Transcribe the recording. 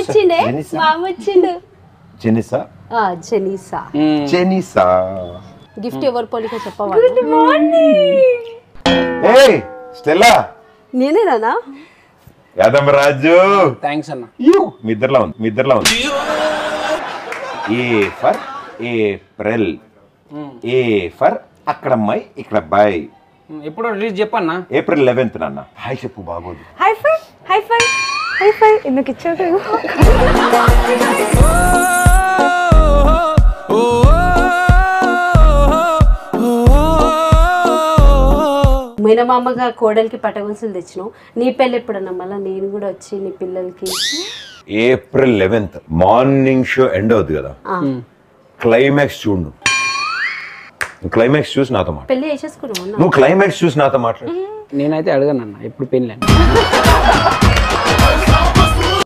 వచ్చిండే మామ వచ్చిండు జెనిసా జెనిసా జెనిసా గిఫ్ట్ ఎవరు పోలిక చెప్పవా గుడ్ మార్నింగ్ ఏయ్ స్టెల్లా నేనేనా యాదమరాజు థ్యాంక్స్ అన్న మీ ఇద్దరిలో ఉంది A for April A for అక్కడ అమ్మాయి ఇక్కడ అబ్బాయి ఎప్పుడో రిలీజ్ చెప్పన్నా ఏప్రిల్ 11th నాన్న హాయ్ చెప్పు బాగోదు హై ఫై హై ఫై హై ఫై ఎందుకు ఇచ్చాడు మేనమామగా కోడలికి పట్టగొలుసులు తెచ్చినావు నీ పెళ్ళి ఎప్పుడన్నా మళ్ళీ నేను కూడా వచ్చి నీ పిల్లలకి April 11th morning show end అవుతుంది కదా క్లైమాక్స్ చూడు క్లైమాక్స్ చూసి నాతో మాట్లాడు పెళ్లి చేసేసుకున్నావు నువ్వు క్లైమాక్స్ చూసి నాతో మాట్లాడు నేనైతే అడగనన్నా ఎప్పుడు పెళ్ళి